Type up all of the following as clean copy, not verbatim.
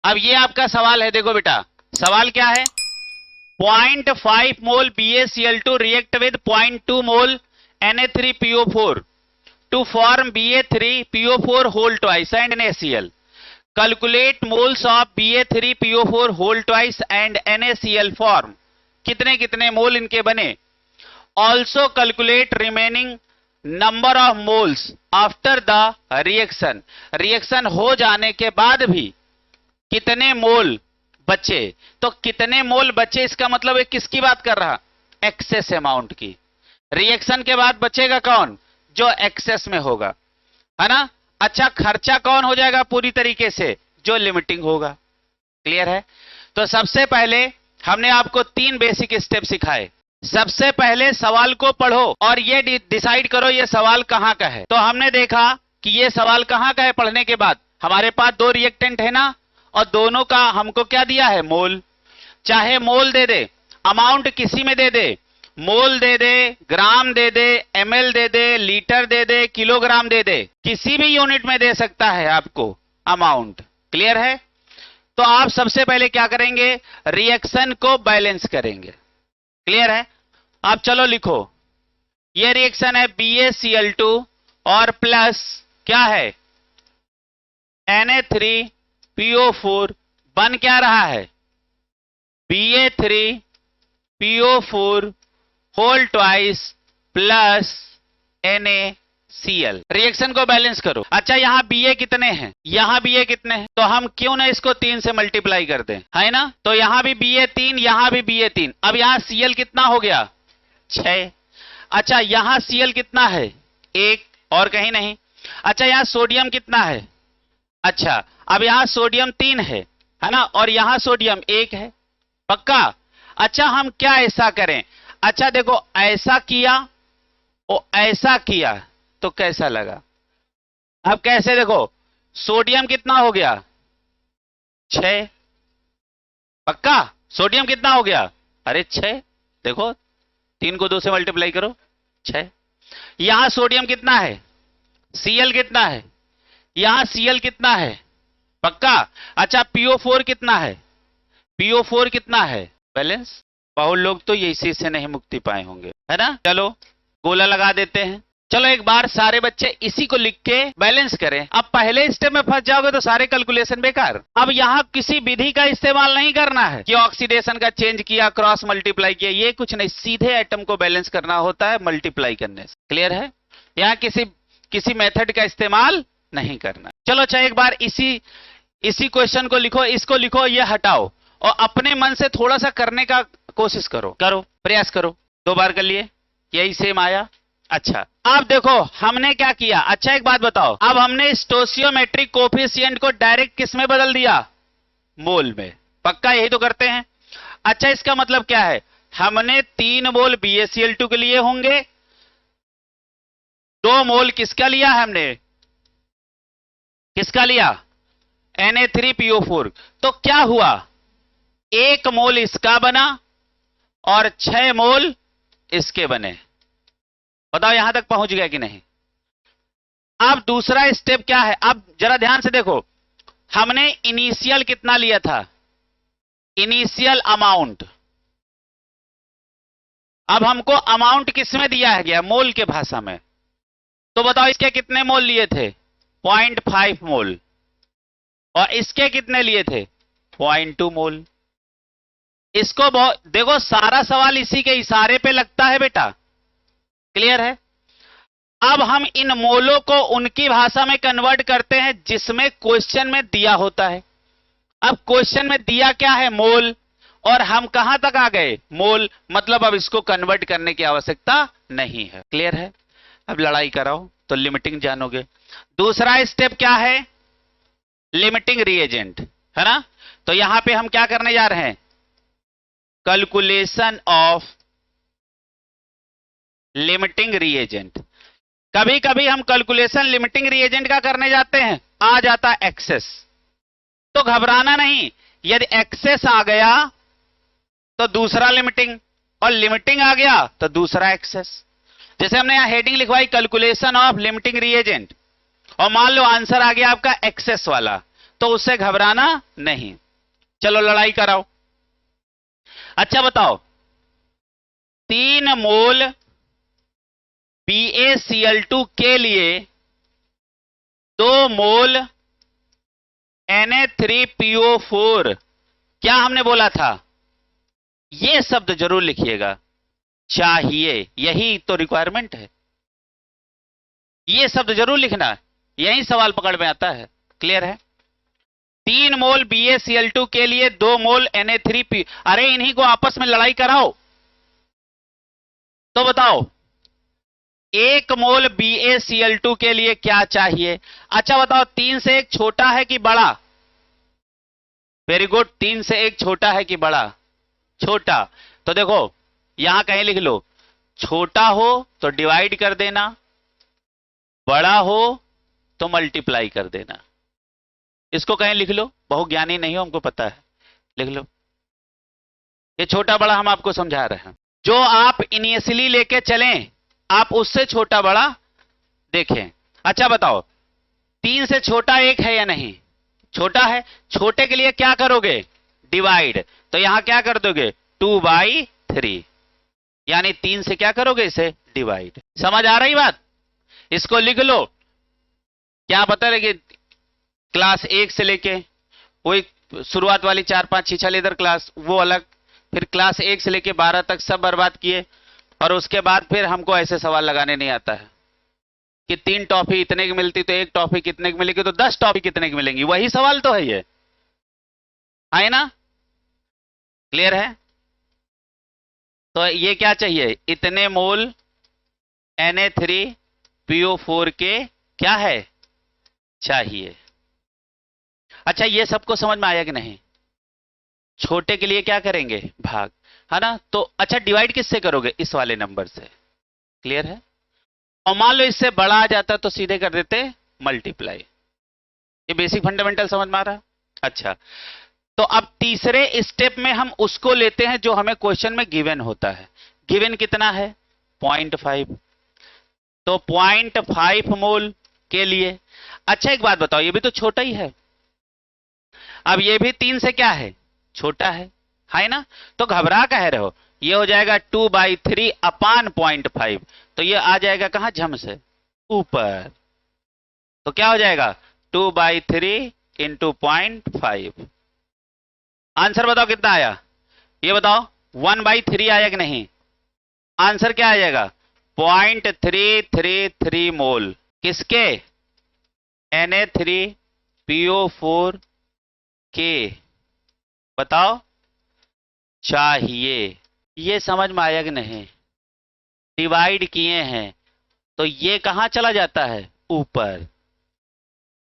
अब ये आपका सवाल है, देखो बेटा सवाल क्या है, 0.5 मोल BaCl2 react with 0.2 mole Na3PO4 to form Ba3PO4 whole twice and NaCl. Calculate moles of Ba3PO4 whole twice and NaCl form. कितने कितने मोल इनके बने. Also calculate remaining number of moles after the reaction. Reaction हो जाने के बाद भी कितने मोल बचे. तो कितने मोल बचे इसका मतलब है किसकी बात कर रहा, एक्सेस अमाउंट की. रिएक्शन के बाद बचेगा कौन, जो एक्सेस में होगा, है ना. अच्छा, खर्चा कौन हो जाएगा पूरी तरीके से, जो लिमिटिंग होगा. क्लियर है. तो सबसे पहले हमने आपको 3 बेसिक स्टेप सिखाए. सबसे पहले सवाल को पढ़ो और ये डिसाइड करो ये सवाल कहां का है. तो हमने देखा कि ये सवाल कहां का है. पढ़ने के बाद हमारे पास 2 रिएक्टेंट है ना, और दोनों का हमको क्या दिया है, मोल. चाहे मोल दे दे, अमाउंट किसी में दे दे, मोल दे दे, ग्राम दे दे, ml दे दे, लीटर दे दे, किलोग्राम दे दे, किसी भी यूनिट में दे सकता है आपको अमाउंट. क्लियर है. तो आप सबसे पहले क्या करेंगे, रिएक्शन को बैलेंस करेंगे. क्लियर है. अब चलो लिखो, ये रिएक्शन है BaCl2 और प्लस क्या है Na3PO4, बन क्या रहा है Ba3PO4 whole twice plus NaCl. Reaction को बैलेंस करो. अच्छा, यहां Ba कितने हैं, यहां Ba कितने हैं, तो हम क्यों ना इसको 3 से मल्टीप्लाई कर दें, है ना. तो यहां भी Ba 3, यहां भी Ba 3. अब यहां Cl कितना हो गया, 6. अच्छा, यहां Cl कितना है, 1 और कहीं नहीं. अच्छा, यहां सोडियम कितना है, अच्छा अब यहां सोडियम 3 है ना, और यहां सोडियम 1 है. पक्का. अच्छा, हम क्या ऐसा करें, अच्छा देखो ऐसा किया और ऐसा किया तो कैसा लगा. अब कैसे, देखो सोडियम कितना हो गया, 6. पक्का. सोडियम कितना हो गया, अरे 6. देखो 3 को 2 से मल्टीप्लाई करो, 6. यहां सोडियम कितना है, Cl कितना है, यहां Cl कितना है, पक्का. अच्छा, PO4 कितना है, PO4 कितना है, बैलेंस. बहुत लोग तो ये इसी से नहीं मुक्ति पाए होंगे, है ना. चलो गोला लगा देते हैं. चलो एक बार सारे बच्चे इसी को लिख के बैलेंस करें. अब पहले स्टेप में फंस जाओगे तो सारे कैलकुलेशन बेकार. अब यहां किसी विधि का इस्तेमाल नहीं करना है कि ऑक्सीडेशन का चेंज किया, क्रॉस मल्टीप्लाई किया, ये कुछ नहीं. सीधे एटम को बैलेंस करना होता है मल्टीप्लाई करने से. क्लियर है. यहां किसी मेथड का इस्तेमाल नहीं करना. चलो अच्छा, एक बार इसी क्वेश्चन को लिखो, इसको लिखो, ये हटाओ और अपने मन से थोड़ा सा करने का कोशिश करो, प्रयास करो. 2 बार कर लिए, यही सेम आया. अच्छा, अब देखो हमने क्या किया. अच्छा, एक बात बताओ, अब हमने स्टोसियोमेट्रिक कोफिशिएंट को डायरेक्ट किस में बदल दिया, मोल में. पक्का यही तो करते हैं. अच्छा, इसका मतलब क्या है, हमने 3 मोल BaCl2 के लिए होंगे, 2 मोल किसका लिया है हमने, किसका लिया, Na3PO4. तो क्या हुआ, 1 मोल इसका बना और 6 मोल इसके बने. बताओ यहां तक पहुंच गया कि नहीं. अब दूसरा स्टेप क्या है, अब जरा ध्यान से देखो, हमने इनिशियल कितना लिया था, इनिशियल अमाउंट. अब हमको अमाउंट किस में दिया है गया, मोल के भाषा में. तो बताओ इसके कितने मोल लिए थे, 0.5 मोल, और इसके कितने लिए थे, 0.2 मोल. इसको देखो सारा सवाल इसी के इशारे पे लगता है बेटा. क्लियर है. अब हम इन मोलों को उनकी भाषा में कन्वर्ट करते हैं जिसमें क्वेश्चन में दिया होता है. अब क्वेश्चन में दिया क्या है, मोल, और हम कहां तक आ गए, मोल. मतलब अब इसको कन्वर्ट करने की आवश्यकता नहीं है. क्लियर है. अब लड़ाई कराओ तो लिमिटिंग जानोगे. दूसरा स्टेप क्या है, लिमिटिंग रिएजेंट, है ना. तो यहां पे हम क्या करने जा रहे हैं, कैलकुलेशन ऑफ लिमिटिंग रिएजेंट. कभी कभी हम कैलकुलेशन लिमिटिंग रिएजेंट का करने जाते हैं, आ जाता एक्सेस. तो घबराना नहीं, यदि एक्सेस आ गया तो दूसरा लिमिटिंग, और लिमिटिंग आ गया तो दूसरा एक्सेस. जैसे हमने यहां हेडिंग लिखवाई, कैलकुलेशन ऑफ लिमिटिंग रिएजेंट, और मान लो आंसर आ गया आपका एक्सेस वाला, तो उससे घबराना नहीं। चलो लड़ाई कराओ। अच्छा बताओ, 3 मोल BaCl2 के लिए 2 मोल Na3PO4 क्या हमने बोला था? यह शब्द जरूर लिखिएगा, चाहिए। यही तो रिक्वायरमेंट है, यह शब्द जरूर लिखना, यही सवाल पकड़ में आता है। क्लियर है? 3 मोल BaCl2 के लिए 2 मोल Na3P, अरे इन्हीं को आपस में लड़ाई कराओ। तो बताओ 1 मोल BaCl2 के लिए क्या चाहिए? अच्छा बताओ, 3 से 1 छोटा है कि बड़ा? वेरी गुड, 3 से 1 छोटा है कि बड़ा? छोटा। तो देखो यहां कहीं लिख लो, छोटा हो तो डिवाइड कर देना, बड़ा हो तो मल्टीप्लाई कर देना। इसको कहीं लिख लो, बहु ज्ञानी नहीं हो, हमको पता है, लिख लो। ये छोटा बड़ा हम आपको समझा रहे हैं। जो आप इनिशियली लेके चलें, आप उससे छोटा बड़ा देखें। अच्छा बताओ, 3 से छोटा 1 है या नहीं? छोटा है। छोटे के लिए क्या करोगे? डिवाइड। तो यहां क्या कर दोगे? 2/3, यानी 3 से क्या करोगे? इसे डिवाइड। समझ आ रही बात? इसको लिख लो। क्या पता लगे, क्लास 1 से लेके वही शुरुआत वाली 4 5 6 लेदर क्लास वो अलग, फिर क्लास 1 से लेके 12 तक सब बर्बाद किए, और उसके बाद फिर हमको ऐसे सवाल लगाने नहीं आता है कि 3 टॉफी इतने की मिलती तो 1 टॉफी कितने की मिलेगी, तो 10 टॉफी कितने की मिलेंगी। वही सवाल तो है ये, है ना? क्लियर है? तो ये क्या चाहिए? इतने मोल Na3PO4 के क्या है? चाहिए। अच्छा ये सबको समझ में आया कि नहीं? छोटे के लिए क्या करेंगे? भाग, है ना? तो अच्छा डिवाइड किससे करोगे? इस वाले नंबर से। क्लियर है? और मान लो इससे बड़ा आ जाता तो सीधे कर देते मल्टीप्लाई। ये बेसिक फंडामेंटल समझ में आ रहा? अच्छा, तो अब तीसरे स्टेप में हम उसको लेते हैं जो हमें क्वेश्चन में गिवन होता है। गिवन कितना है? 0.5। तो 0.5 मोल के लिए, अच्छा एक बात बताओ, ये भी तो छोटा ही है। अब ये भी 3 से क्या है? छोटा है ना? तो घबरा कह रहे हो? ये हो जाएगा 2/3 अपान 0.5, तो ये आ जाएगा कहां? झम से ऊपर। तो क्या हो जाएगा? 2/3 इंटू 0.5। आंसर बताओ कितना आया? ये बताओ, 1/3 आया कि नहीं? आंसर क्या आ जाएगा? 0.333 मोल। किसके? Na3PO4 के। बताओ, चाहिए। ये समझ में आया कि नहीं? डिवाइड किए हैं तो ये कहां चला जाता है? ऊपर।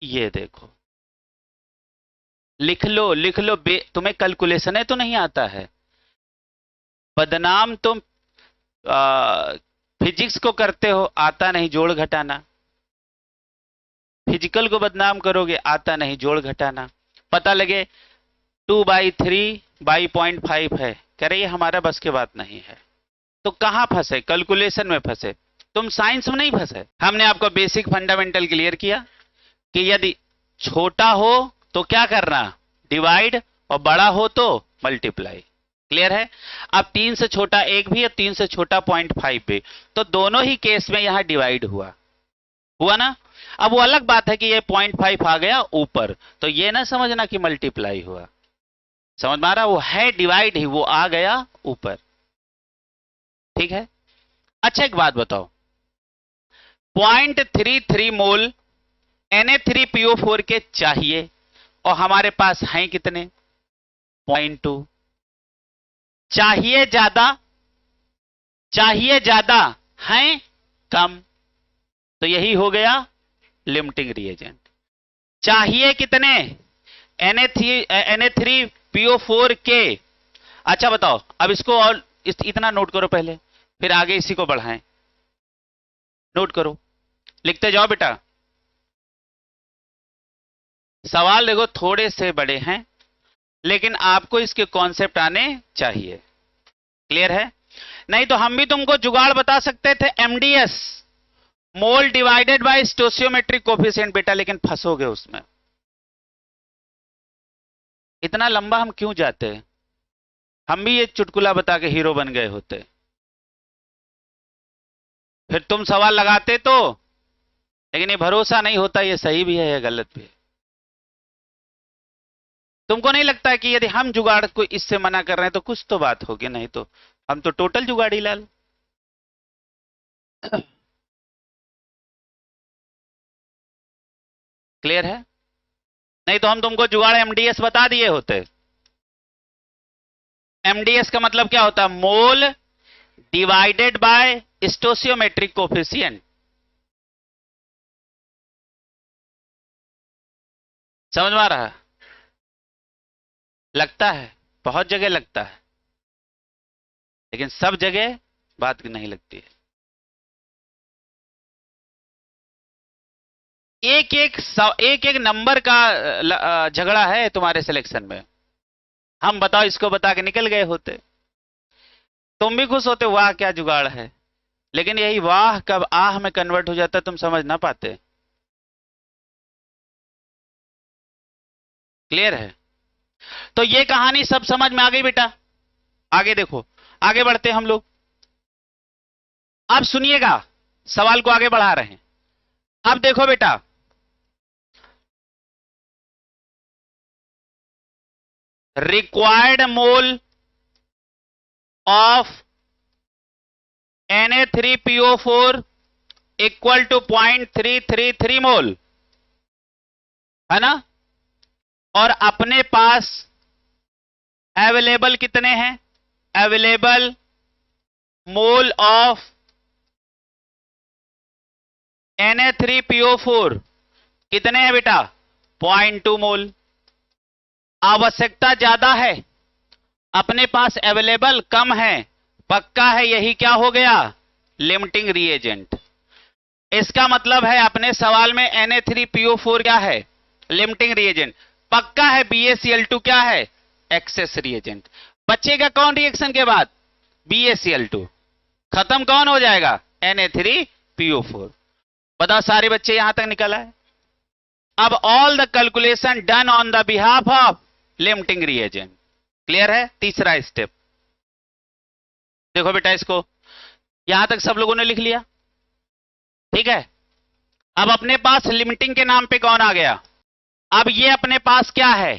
ये देखो, लिख लो लिख लो। तुम्हें कैलकुलेशन तो नहीं आता है? बदनाम तुम फिजिक्स को करते हो, आता नहीं जोड़ घटाना। फिजिकल को बदनाम करोगे, आता नहीं जोड़ घटाना। पता लगे 2/3/0.5 है, कह रही है हमारा बस के बात नहीं है। तो कहां फंसे? कैलकुलेशन में फंसे। तुम साइंस में नहीं फंसे। हमने आपको बेसिक फंडामेंटल क्लियर किया कि यदि छोटा हो तो क्या करना? डिवाइड, और बड़ा हो तो मल्टीप्लाई। क्लियर है? अब 3 से छोटा 1 भी है, 3 से छोटा 0.5 भी, तो दोनों ही केस में यहां डिवाइड हुआ ना? अब वो अलग बात है कि ये 0.5 आ गया ऊपर, तो ये ना समझना कि मल्टीप्लाई हुआ। समझ में आ रहा? वो है डिवाइड ही, वो आ गया ऊपर। ठीक है? अच्छा एक बात बताओ, 0.33 मोल Na3PO4 के चाहिए, और हमारे पास हैं कितने? 0.2। चाहिए ज्यादा हैं कम, तो यही हो गया लिमिटिंग रिएजेंट। चाहिए कितने? Na3PO4 के। अच्छा बताओ, अब इसको और इतना नोट करो पहले, फिर आगे इसी को बढ़ाएं। नोट करो, लिखते जाओ बेटा। सवाल देखो थोड़े से बड़े हैं, लेकिन आपको इसके कॉन्सेप्ट आने चाहिए। क्लियर है? नहीं तो हम भी तुमको जुगाड़ बता सकते थे, MDS, mole divided by stoichiometric coefficient बेटा, लेकिन फंसोगे उसमें। इतना लंबा हम क्यों जाते हैं? हम भी ये चुटकुला बता के हीरो बन गए होते, फिर तुम सवाल लगाते तो। लेकिन ये भरोसा नहीं होता ये सही भी है या गलत भी है। तुमको नहीं लगता है कि यदि हम जुगाड़ को इससे मना कर रहे हैं तो कुछ तो बात होगी? नहीं तो हम तो टोटल जुगाड़ी लाल। क्लियर है? नहीं तो हम तुमको जुगाड़ एमडीएस बता दिए होते। एमडीएस का मतलब क्या होता है? Mole divided by stoichiometric coefficient. समझ में आ रहा है? लगता है, बहुत जगह लगता है, लेकिन सब जगह बात नहीं लगती है। एक एक नंबर का झगड़ा है तुम्हारे सिलेक्शन में। हम बताओ इसको बता के निकल गए होते, तुम भी खुश होते, वाह क्या जुगाड़ है। लेकिन यही वाह कब आह में कन्वर्ट हो जाता है तुम समझ ना पाते। क्लियर है? तो ये कहानी सब समझ में आ गई बेटा? आगे देखो, आगे बढ़ते हम लोग। अब सुनिएगा, सवाल को आगे बढ़ा रहे हैं। अब देखो बेटा, required mole of Na3PO4 equal to 0.333 mole, है ना? और अपने पास अवेलेबल कितने हैं? अवेलेबल मोल ऑफ Na3PO4 कितने हैं बेटा? 0.2 मोल। आवश्यकता ज्यादा है, अपने पास अवेलेबल कम है, पक्का है यही क्या हो गया? Limiting reagent. इसका मतलब है अपने सवाल में Na3PO4 क्या है? Limiting reagent. पक्का है BaCl2 क्या है? Access reagent. बचेगा कौन रिएक्शन के बाद? BaCl2। खत्म कौन हो जाएगा? Na3PO4। बताओ सारे बच्चे यहां तक निकल आए? अब all the calculation done on the behalf of limiting reagent. Clear है? तीसरा स्टेप देखो बेटा, इसको यहां तक सब लोगों ने लिख लिया, ठीक है? अब अपने पास लिमिटिंग के नाम पे कौन आ गया? अब ये अपने पास क्या है?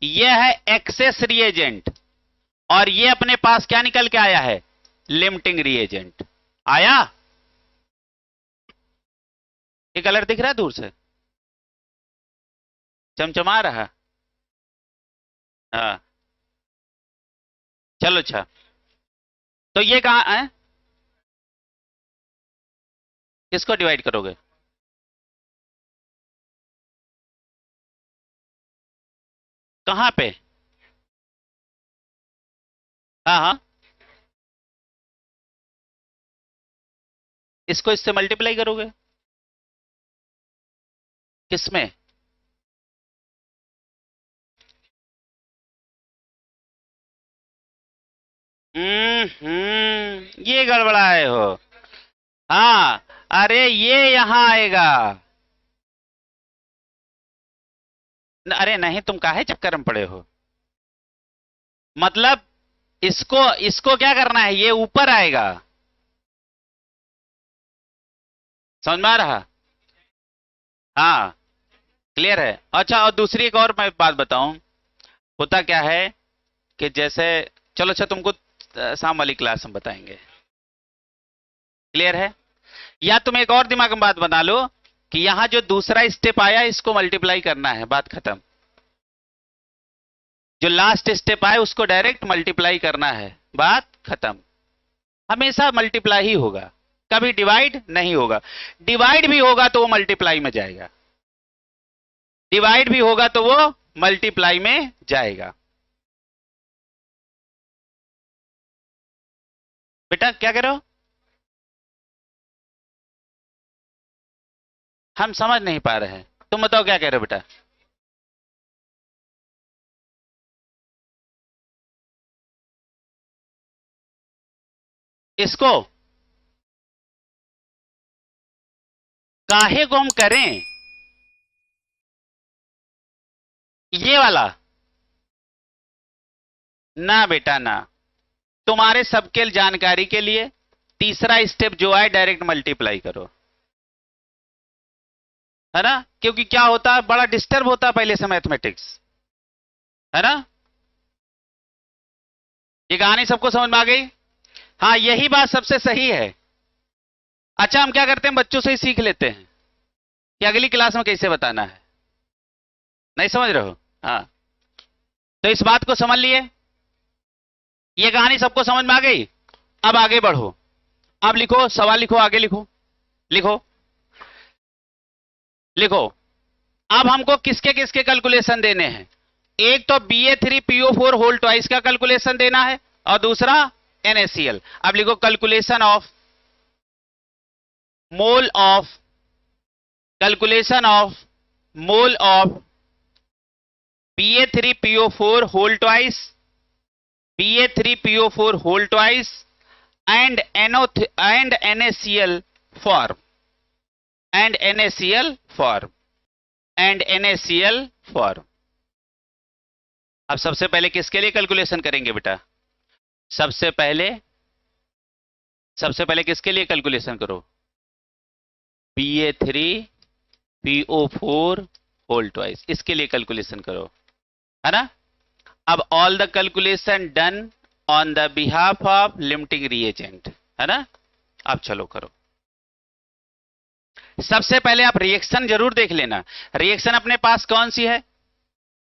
ये है एक्सेस रिएजेंट, और ये अपने पास क्या निकल के आया है? लिमिटिंग रिएजेंट आया। ये कलर दिख रहा है दूर से, चमचमा रहा। हाँ चलो अच्छा, तो ये कहां है? किसको डिवाइड करोगे? कहां पे? हाँ हाँ, इसको इससे मल्टीप्लाई करोगे। किसमें? ये गड़बड़ाए हो। हाँ, अरे ये यहां आएगा। अरे नहीं, तुम काहे चक्कर में पड़े हो? मतलब इसको इसको क्या करना है? ये ऊपर आएगा। समझ में आ रहा? हाँ क्लियर है। अच्छा, और दूसरी एक और मैं बात बताऊं, होता क्या है कि जैसे, चलो अच्छा तुमको शाम वाली क्लास में बताएंगे। क्लियर है? या तुम एक और दिमाग में बात बना लो कि यहां जो दूसरा स्टेप आया इसको मल्टीप्लाई करना है, बात खत्म। जो लास्ट स्टेप आए उसको डायरेक्ट मल्टीप्लाई करना है, बात खत्म। हमेशा मल्टीप्लाई ही होगा, कभी डिवाइड नहीं होगा। डिवाइड भी होगा तो वो मल्टीप्लाई में जाएगा, डिवाइड भी होगा तो वो मल्टीप्लाई में जाएगा। बेटा क्या कह रहे हो? हम समझ नहीं पा रहे हैं, तुम बताओ क्या कह रहे हो बेटा? इसको काहे को हम करें? ये वाला ना बेटा ना, तुम्हारे सबके जानकारी के लिए तीसरा स्टेप जो है डायरेक्ट मल्टीप्लाई करो, है ना, क्योंकि क्या होता है बड़ा डिस्टर्ब होता है पहले से मैथमेटिक्स, है ना। ये कहानी सबको समझ में आ गई? हाँ यही बात सबसे सही है। अच्छा हम क्या करते हैं, बच्चों से ही सीख लेते हैं कि अगली क्लास में कैसे बताना है, नहीं समझ रहे हो? हाँ तो इस बात को समझ लिए, ये कहानी सबको समझ में आ गई। अब आगे बढ़ो, अब लिखो सवाल, लिखो आगे, लिखो लिखो लिखो। अब हमको किसके किसके कैलकुलेशन देने हैं, एक तो Ba3PO4 होल ट्वाइस का कैलकुलेशन देना है और दूसरा NaCl। अब लिखो calculation of mole of, calculation of mole of Ba3PO4 whole twice, Ba3PO4 whole twice and NaCl form, and NaCl form, and NaCl form। अब सबसे पहले किसके लिए कैलकुलेशन करेंगे बेटा, सबसे पहले किसके लिए कैलकुलेशन करो, Ba3PO4 होल ट्वाइस, इसके लिए कैलकुलेशन करो, है ना। अब all the calculation done on the behalf of limiting reagent, है ना। अब चलो करो। सबसे पहले आप रिएक्शन जरूर देख लेना, रिएक्शन अपने पास कौन सी है,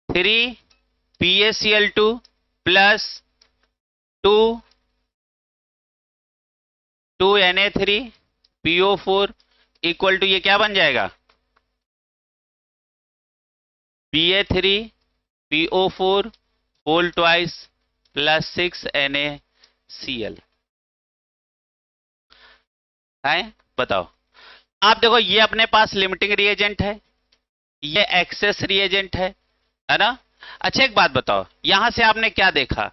3PaCl2 plus 2Na3PO4 equal to, ये क्या बन जाएगा, Ba3PO4 whole twice plus 6NaCl है। बताओ, आप देखो ये अपने पास लिमिटिंग रिएजेंट है, ये एक्सेस रिएजेंट है ना। अच्छा एक बात बताओ, यहां से आपने क्या देखा,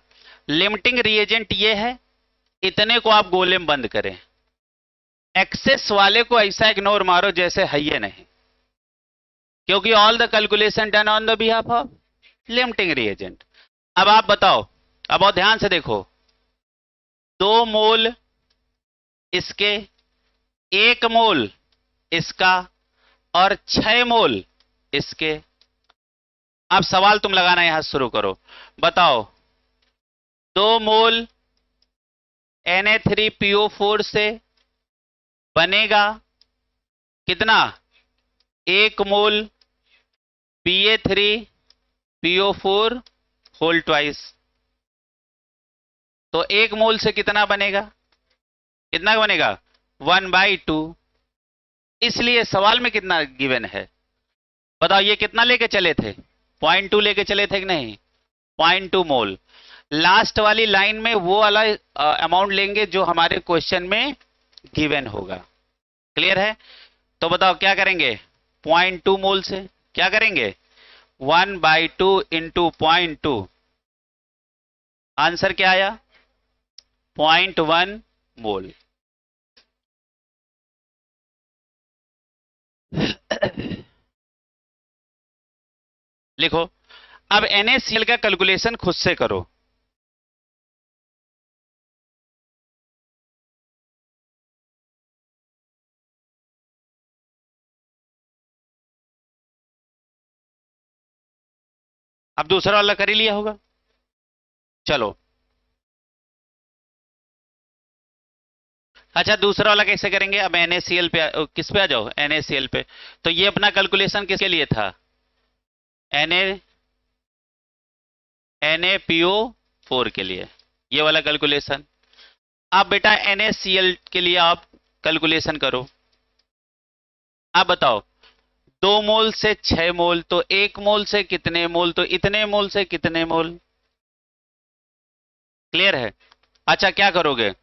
लिमिटिंग रिएजेंट ये है, इतने को आप गोले में बंद करें, एक्सेस वाले को ऐसा इग्नोर मारो जैसे है ये नहीं, क्योंकि all the calculation done on the behalf of limiting reagent. अब आप बताओ, अब और ध्यान से देखो, 2 मोल इसके, 1 मोल इसका और 6 मोल इसके। अब सवाल तुम लगाना यहां शुरू करो, बताओ 2 मोल Na3PO4 से बनेगा कितना, 1 मोल Ba3PO4 होल ट्वाइस। तो 1 मोल से कितना बनेगा, 1/2। इसलिए सवाल में कितना गिवन है, बताओ ये कितना लेके चले थे, 0.2 लेके चले थे कि नहीं, 0.2 मोल। लास्ट वाली लाइन में वो वाला अमाउंट लेंगे जो हमारे क्वेश्चन में गिवन होगा, क्लियर है। तो बताओ क्या करेंगे, 0.2 मोल से क्या करेंगे, 1/2 इंटू 0.2, आंसर क्या आया, 0.1 मोल। लिखो, अब NaCl का कैलकुलेशन खुद से करो। अब दूसरा वाला कर ही लिया होगा, चलो। अच्छा दूसरा वाला कैसे करेंगे, अब NaCl पे किस पे आ जाओ, NaCl पे। तो ये अपना कैलकुलेशन किसके लिए था, NaPO4 के लिए, ये वाला कैलकुलेशन। अब बेटा NaCl के लिए आप कैलकुलेशन करो। अब बताओ 2 मोल से 6 मोल, तो 1 मोल से कितने मोल, तो इतने मोल से कितने मोल, क्लियर है। अच्छा क्या करोगे,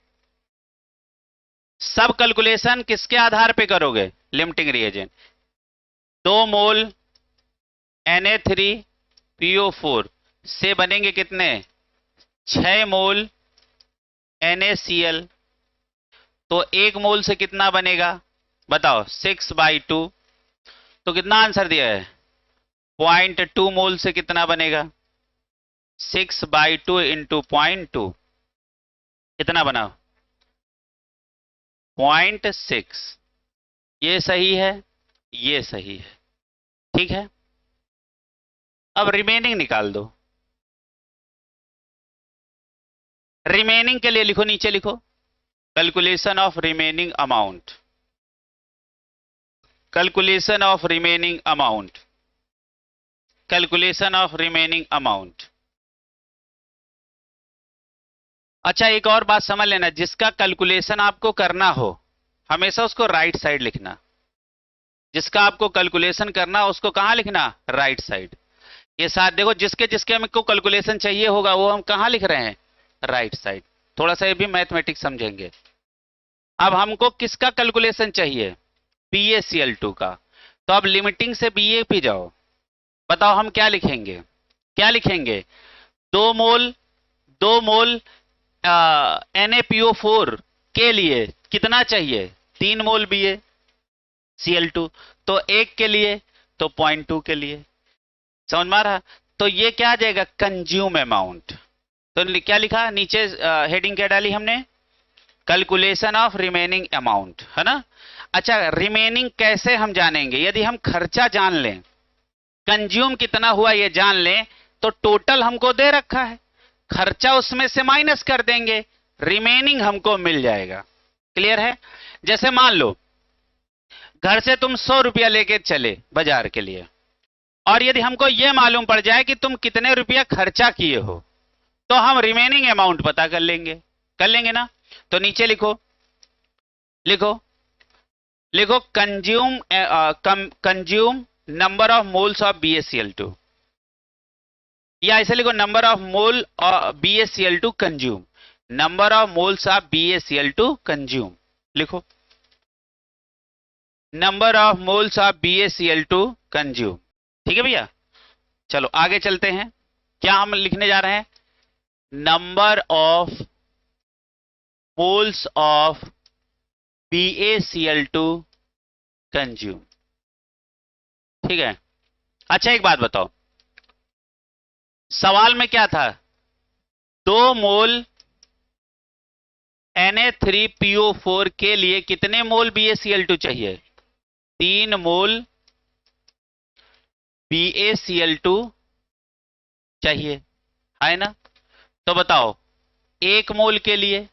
सब कैलकुलेशन किसके आधार पे करोगे, लिमिटिंग रिएजेंट। 2 मोल Na3PO4 से बनेंगे कितने, 6 मोल NaCl। तो 1 मोल से कितना बनेगा, बताओ 6/2। तो कितना आंसर दिया है, 0.2 मोल से कितना बनेगा, 6/2 इंटू 0.2 कितना बना? 0.6। ये सही है, ये सही है, ठीक है। अब रिमेनिंग निकाल दो। रिमेनिंग के लिए लिखो, नीचे लिखो calculation of remaining amount, calculation of remaining amount, calculation of remaining amount. अच्छा, एक और बात समझ लेना, जिसका कैलकुलेशन आपको करना हो हमेशा उसको राइट साइड लिखना। जिसका आपको कैलकुलेशन करना हो उसको कहां लिखना? Right side. ये साथ देखो, जिसके जिसके हमको कैलकुलेशन चाहिए होगा वो हम कहां लिख रहे हैं? Right side. थोड़ा सा ये भी मैथमेटिक्स समझेंगे। अब हमको किसका कैलकुलेशन चाहिए? BaCl2 का। तो अब लिमिटिंग से Ba पे जाओ, बताओ हम क्या लिखेंगे? क्या लिखेंगे? 2 मोल 2 मोल NaPO4 के लिए कितना चाहिए? 3 मोल BaCl2। तो 1 के लिए, तो 0.2 के लिए। समझ में आ रहा? तो ये क्या आ जाएगा? Consume amount. तो क्या लिखा नीचे? हेडिंग क्या डाली हमने? कैलकुलेशन ऑफ रिमेनिंग अमाउंट, है ना। अच्छा, रिमेनिंग कैसे हम जानेंगे? यदि हम खर्चा जान लें, कंज्यूम कितना हुआ ये जान लें, तो टोटल हमको दे रखा है, खर्चा उसमें से माइनस कर देंगे, रिमेनिंग हमको मिल जाएगा। क्लियर है? जैसे मान लो घर से तुम 100 रुपया लेके चले बाजार के लिए, और यदि हमको यह मालूम पड़ जाए कि तुम कितने रुपया खर्चा किए हो, तो हम रिमेनिंग अमाउंट पता कर लेंगे ना। तो नीचे लिखो, लिखो लिखो consume, consume number of moles of BaCl2, या ऐसे लिखो number of mole BaCl2 consume, number of moles of BaCl2 consume. लिखो number of moles of BaCl2 consume. ठीक है भैया, चलो आगे चलते हैं। क्या हम लिखने जा रहे हैं? Number of moles of BaCl2 consume. ठीक है। अच्छा, एक बात बताओ, सवाल में क्या था? 2 मोल Na3PO4 के लिए कितने मोल BaCl2 चाहिए? 3 मोल BaCl2 चाहिए, है ना। तो बताओ 1 मोल के लिए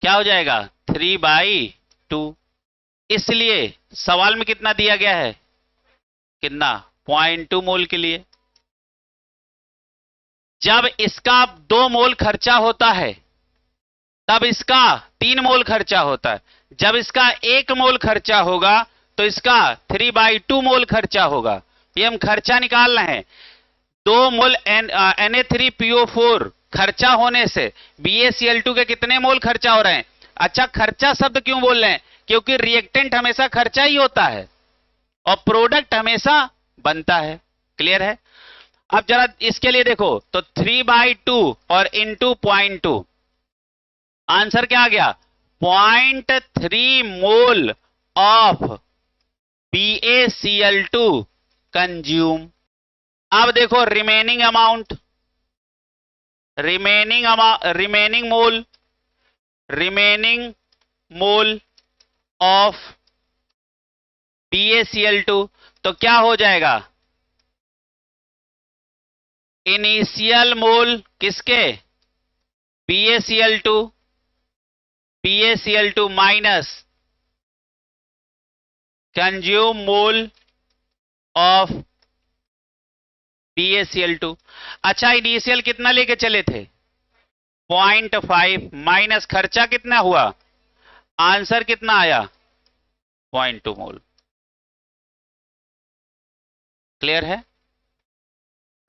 क्या हो जाएगा? 3/2। इसलिए सवाल में कितना दिया गया है? कितना? 0.2 मोल के लिए। जब इसका 2 मोल खर्चा होता है तब इसका 3 मोल खर्चा होता है। जब इसका 1 मोल खर्चा होगा तो इसका 3/2 मोल खर्चा होगा। ये हम खर्चा निकाल रहे हैं। 2 मोल Na3PO4 खर्चा होने से BaCl2 के कितने मोल खर्चा हो रहे हैं? अच्छा, खर्चा शब्द क्यों बोल रहे हैं? क्योंकि रिएक्टेंट हमेशा खर्चा ही होता है और प्रोडक्ट हमेशा बनता है। क्लियर है? अब जरा इसके लिए देखो, तो 3/2 और इंटू 0.2, आंसर क्या आ गया? 0.3 मोल ऑफ BaCl2 कंज्यूम। अब देखो remaining amount, remaining mole of BaCl2, तो क्या हो जाएगा? इनिशियल मोल किसके? BaCl2 minus consume mole of BaCl2। अच्छा, इनिशियल कितना लेके चले थे? 0.5 माइनस खर्चा कितना हुआ? आंसर कितना आया? 0.2 मोल। क्लियर है?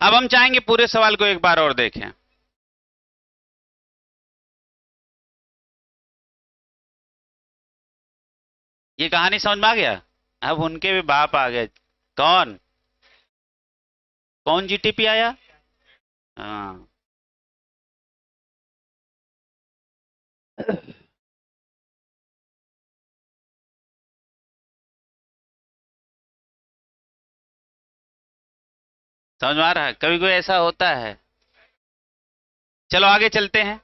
अब हम चाहेंगे पूरे सवाल को एक बार और देखें। ये कहानी समझ में आ गया? अब उनके भी बाप आ गए। कौन कौन GTP आया? हाँ। समझ में आ रहा है? कभी कोई ऐसा होता है चलो आगे चलते हैं।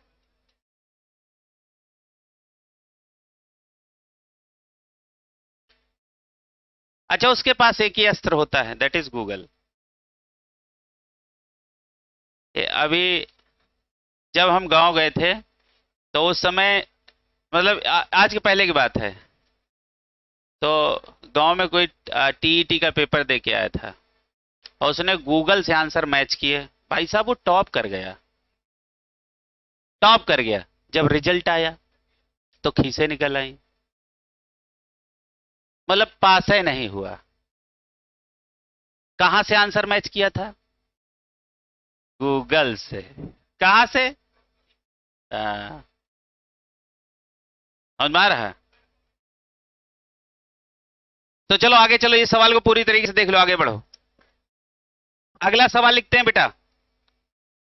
अच्छा, उसके पास एक ही अस्त्र होता है, दैट इज गूगल। अभी जब हम गांव गए थे तो उस समय, मतलब आज के पहले की बात है, तो गांव में कोई टीईटी का पेपर दे के आया था और उसने गूगल से आंसर मैच किए। भाई साहब वो टॉप कर गया, टॉप कर गया। जब रिजल्ट आया तो खीसें निकल आई, मतलब पास ही नहीं हुआ। कहां से आंसर मैच किया था? गूगल से। कहां से? आ, समझ में आ रहा है? तो चलो आगे चलो, इस सवाल को पूरी तरीके से देख लो, आगे बढ़ो। अगला सवाल लिखते हैं बेटा,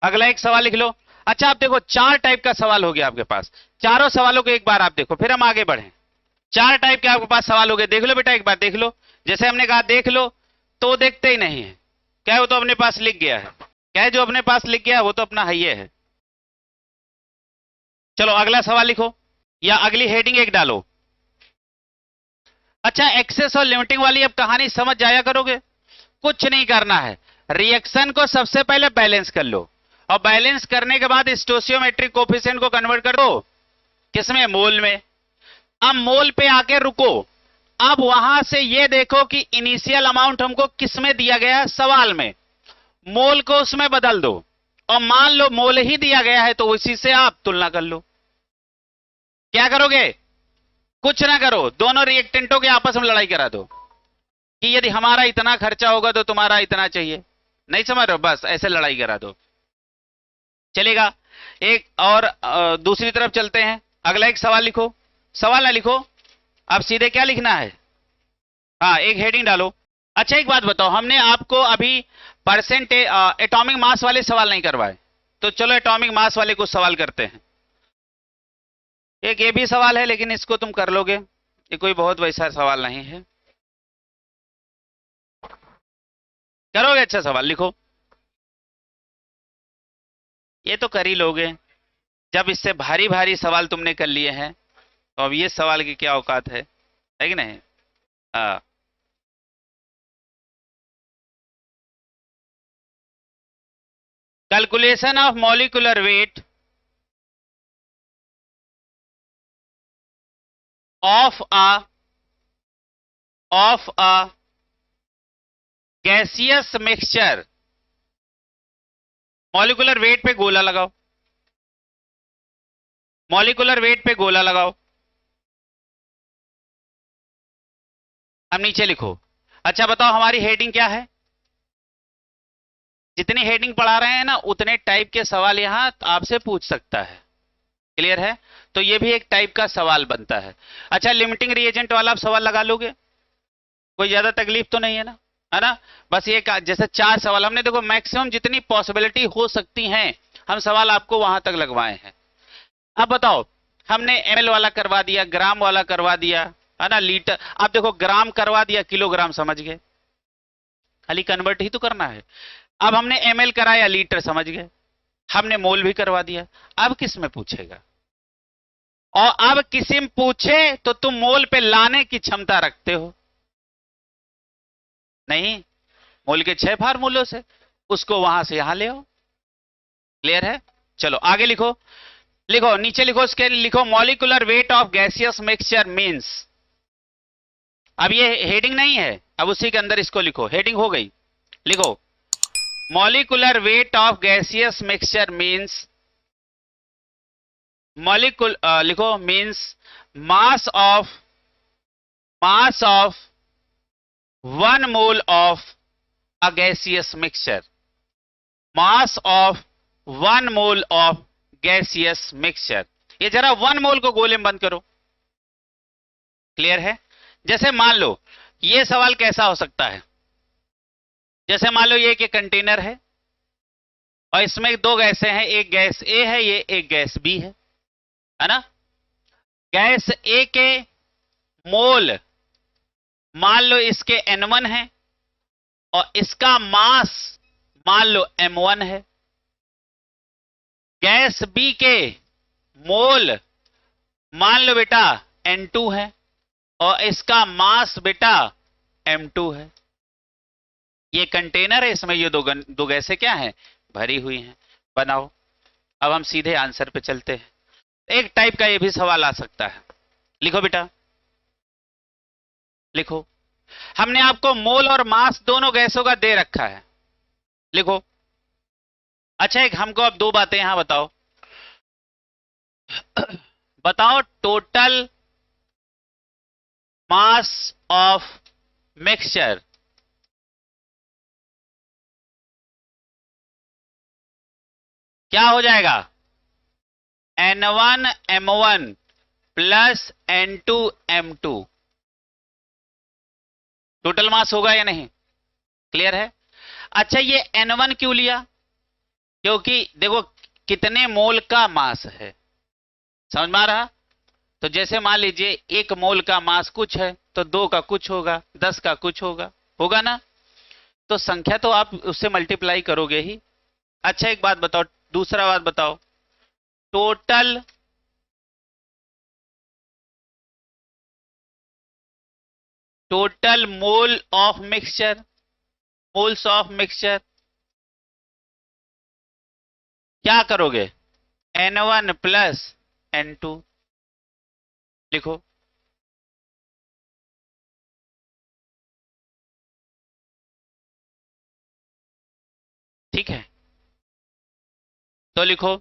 अगला एक सवाल लिख लो। अच्छा आप देखो, चार टाइप का सवाल हो गया आपके पास। चारों सवालों को एक बार आप देखो, फिर हम आगे बढ़ें। चार टाइप के आपके पास सवाल हो गए, देख लो बेटा, एक बार देख लो। जैसे हमने कहा देख लो, तो वो देखते ही नहीं है। क्या है? वो तो अपने पास लिख गया है। क्या है? जो अपने पास लिख गया है वो तो अपना है है। चलो अगला सवाल लिखो, या अगली हेडिंग एक डालो। अच्छा, एक्सेस और लिमिटिंग वाली अब कहानी समझ जाया करोगे। कुछ नहीं करना है, रिएक्शन को सबसे पहले बैलेंस कर लो, और बैलेंस करने के बाद स्टोसियोमेट्रिक कोफिशिएंट को कन्वर्ट कर दो किसमें? मोल में। अब मोल पे आके रुको। अब वहां से ये देखो कि इनिशियल अमाउंट हमको किसमें दिया गया है? सवाल में। मोल को उसमें बदल दो, और मान लो मोल ही दिया गया है तो उसी से आप तुलना कर लो। क्या करोगे? कुछ ना करो, दोनों रिएक्टेंटों के आपस में लड़ाई करा दो कि यदि हमारा इतना खर्चा होगा तो तुम्हारा इतना चाहिए। नहीं समझ रहे हो? बस ऐसे लड़ाई करा दो, चलेगा। एक और दूसरी तरफ चलते हैं। अगला एक सवाल लिखो, सवाल ना लिखो, अब सीधे क्या लिखना है? हाँ, एक हेडिंग डालो। अच्छा एक बात बताओ, हमने आपको अभी परसेंट एटॉमिक मास वाले सवाल नहीं करवाए, तो चलो एटॉमिक मास वाले कुछ सवाल करते हैं। एक ये भी सवाल है, लेकिन इसको तुम कर लोगे, ये कोई बहुत वैसा सवाल नहीं है। करोगे? अच्छा सवाल लिखो, ये तो कर ही लोगे। जब इससे भारी भारी सवाल तुमने कर लिए हैं, तो अब ये सवाल की क्या औकात है कि नहीं? हाँ। Calculation of molecular weight of a gaseous mixture. Molecular weight पे गोला लगाओ, मॉलिक्यूलर वेट पे गोला लगाओ। अब नीचे लिखो। अच्छा बताओ, हमारी हेडिंग क्या है? जितनी हेडिंग पढ़ा रहे हैं ना, उतने टाइप के सवाल यहां आपसे पूछ सकता है। क्लियर है? तो ये भी एक टाइप का सवाल बनता है। अच्छा, लिमिटिंग रिएजेंट वाला आप सवाल लगा लोगे, कोई ज्यादा तकलीफ तो नहीं है ना? है ना? बस ये जैसे चार सवाल हमने, देखो मैक्सिमम जितनी पॉसिबिलिटी हो सकती हैं हम सवाल आपको वहां तक लगवाए हैं। अब बताओ, हमने एमएल वाला करवा दिया, ग्राम वाला करवा दिया, है ना, लीटर। अब देखो, ग्राम करवा दिया, किलोग्राम समझ गए, खाली कन्वर्ट ही तो करना है। अब हमने एमएल कराया, लीटर समझ गए, हमने मोल भी करवा दिया। अब किस में पूछेगा? और अब किसी में पूछे तो तुम मोल पे लाने की क्षमता रखते हो? नहीं। मोल के 6 फार्मूलों से उसको वहां से यहां ले आओ। क्लियर है? चलो आगे लिखो, लिखो नीचे लिखो, उसके लिखो molecular weight of gaseous mixture means. अब ये हेडिंग नहीं है, अब उसी के अंदर इसको लिखो, हेडिंग हो गई। लिखो molecular weight of gaseous mixture means, molecule लिखो means mass of 1 mole of a gaseous mixture, mass of 1 mole of gaseous mixture. ये जरा 1 मोल को गोले में बंद करो। क्लियर है? जैसे मान लो, ये सवाल कैसा हो सकता है? जैसे मान लो ये एक कंटेनर है और इसमें दो गैसें हैं, एक गैस ए है, ये एक गैस बी है ना? गैस ए के मोल मान लो इसके N1 है, और इसका मास मान लो M1 है। गैस बी के मोल मान लो बेटा N2 है और इसका मास बेटा M2 है। ये कंटेनर है, इसमें ये दो गैसें क्या हैं, भरी हुई हैं। बनाओ। अब हम सीधे आंसर पे चलते हैं। एक टाइप का ये भी सवाल आ सकता है। लिखो बेटा, लिखो। हमने आपको मोल और मास दोनों गैसों का दे रखा है। लिखो। अच्छा, एक हमको अब दो बातें यहां बताओ। बताओ टोटल मास ऑफ मिक्सचर। क्या हो जाएगा? N1 M1 plus N2 M2। Total mass होगा या नहीं? क्लियर है? अच्छा, ये N1 क्यों लिया? क्योंकि देखो कितने मोल का मास है, समझ में आ रहा? तो जैसे मान लीजिए 1 मोल का मास कुछ है तो 2 का कुछ होगा, 10 का कुछ होगा, होगा ना? तो संख्या तो आप उससे मल्टीप्लाई करोगे ही। अच्छा, एक बात बताओ, दूसरा बात बताओ, total mole of mixture, moles of mixture क्या करोगे? N1 plus N2। लिखो। ठीक है, तो लिखो।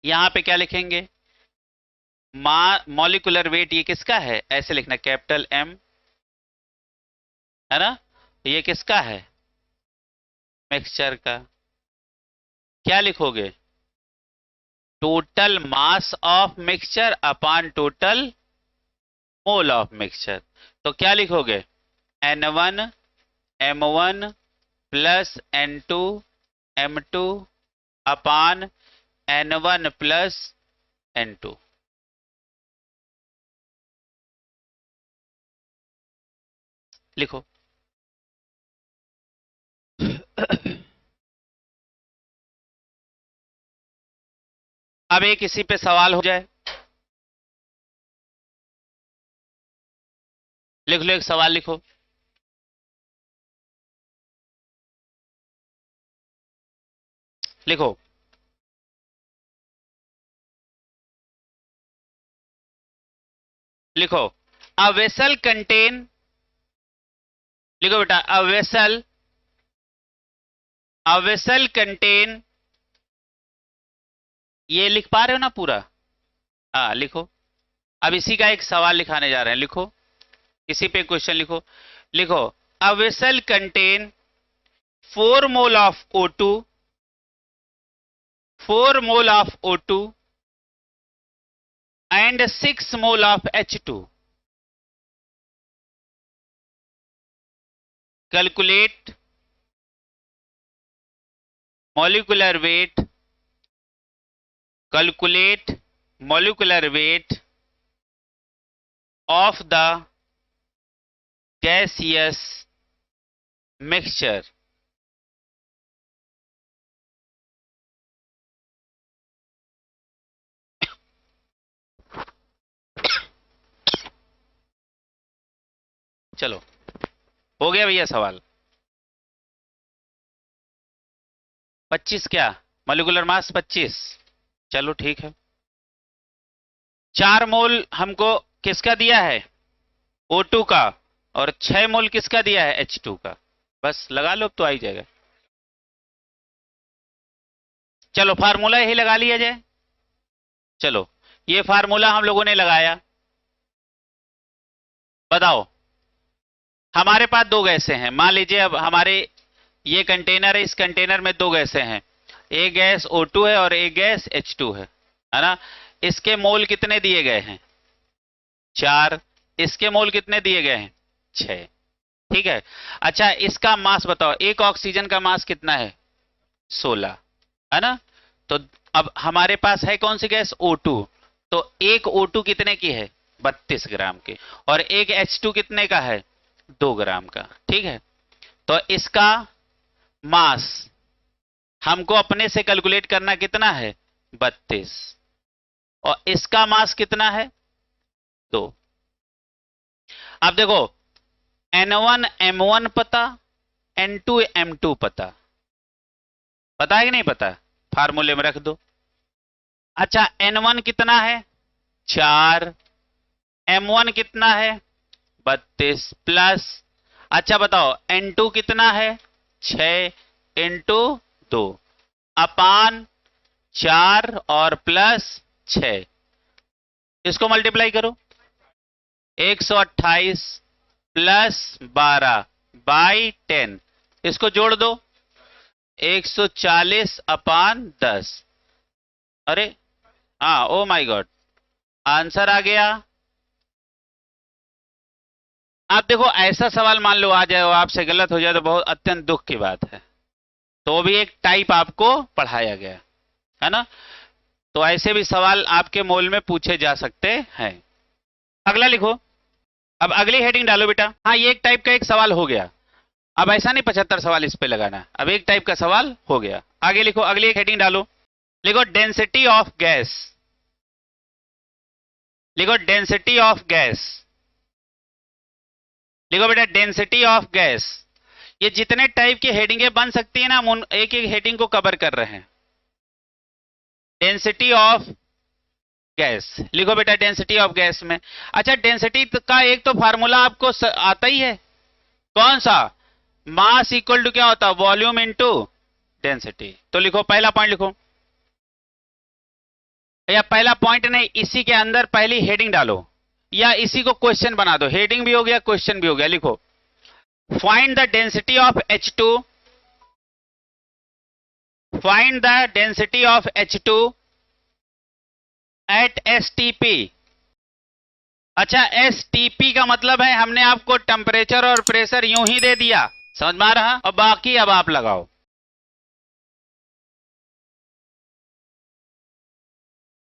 यहां पे क्या लिखेंगे? मॉलिक्यूलर वेट ये किसका है? ऐसे लिखना, कैपिटल M, है ना? ये किसका है? मिक्सचर का। क्या लिखोगे? Total mass of mixture upon total mole of mixture. तो क्या लिखोगे? N1 M1 plus N2 M2 upon N1 plus N2। लिखो। अब एक इसी पे सवाल हो जाए। लिख लो, एक सवाल लिखो। लिखो। लिखो। अ वेसल कंटेन, लिखो बेटा, अ वेसल कंटेन, ये लिख पा रहे हो ना पूरा? हाँ, लिखो। अब इसी का एक सवाल लिखाने जा रहे हैं। लिखो, इसी पे क्वेश्चन लिखो। लिखो, a vessel contain 4 mole of O2, 4 mole of O2 and 6 mole of H2. Calculate molecular weight, calculate molecular weight of the gaseous mixture. चलो, हो गया भैया सवाल। 25 क्या? Molecular mass 25। चलो ठीक है। 4 मोल हमको किसका दिया है? O2 का। और 6 मोल किसका दिया है? H2 का। बस लगा लो, अब तो आ ही जाएगा। चलो फार्मूला यही लगा लिया जाए। चलो, ये फार्मूला हम लोगों ने लगाया। बताओ, हमारे पास दो गैसें हैं। मान लीजिए अब हमारे ये कंटेनर है, इस कंटेनर में दो गैसें हैं। एक गैस O2 है और एक गैस H2 है ना? इसके मोल कितने दिए गए हैं? 4। इसके मोल कितने दिए गए हैं? 6। ठीक है। अच्छा, इसका मास बताओ। एक ऑक्सीजन का मास कितना है? 16, है ना? तो अब हमारे पास है कौन सी गैस? O2। तो एक O2 कितने की है? 32 ग्राम की। और एक H2 कितने का है? 2 ग्राम का। ठीक है। तो इसका मास हमको अपने से कैलकुलेट करना कितना है 32, और इसका मास कितना है 2। अब देखो N1 M1 पता, N2 M2 पता है कि नहीं पता? फार्मूले में रख दो। अच्छा N1 कितना है 4, M1 कितना है 32 प्लस, अच्छा बताओ N2 कितना है 6 इंटू 2 अपान 4 और प्लस 6, इसको मल्टीप्लाई करो 128 प्लस 12 बाई 10, इसको जोड़ दो 140 अपान 10। अरे हाँ, ओ माय गॉड, आंसर आ गया। आप देखो ऐसा सवाल मान लो आ जाए और आपसे गलत हो जाए तो बहुत अत्यंत दुख की बात है, तो भी एक टाइप आपको पढ़ाया गया है ना। तो ऐसे भी सवाल आपके मोल में पूछे जा सकते हैं। अगला लिखो, अब अगली हेडिंग डालो बेटा। हाँ, ये एक टाइप का एक सवाल हो गया। अब ऐसा नहीं 75 सवाल इस पे लगाना, अब एक टाइप का सवाल हो गया। आगे लिखो, अगली एक हेडिंग डालो, लिखो डेंसिटी ऑफ गैस, लिखो डेंसिटी ऑफ गैस, लिखो बेटा डेंसिटी ऑफ गैस। ये जितने टाइप की हेडिंगें बन सकती है ना, हम एक एक हेडिंग को कवर कर रहे हैं। डेंसिटी ऑफ गैस, लिखो बेटा डेंसिटी ऑफ गैस में। अच्छा डेंसिटी का एक तो फार्मूला आपको आता ही है, कौन सा? मास इक्वल टू क्या होता है? Volume into density. तो लिखो पहला पॉइंट लिखो, या पहला पॉइंट नहीं, इसी के अंदर पहली हेडिंग डालो, या इसी को क्वेश्चन बना दो, हेडिंग भी हो गया क्वेश्चन भी हो गया। लिखो find the density of H2, find the density of H2 at STP। अच्छा STP का मतलब है हमने आपको टेम्परेचर और प्रेशर यूं ही दे दिया, समझ में आ रहा? और बाकी अब आप लगाओ।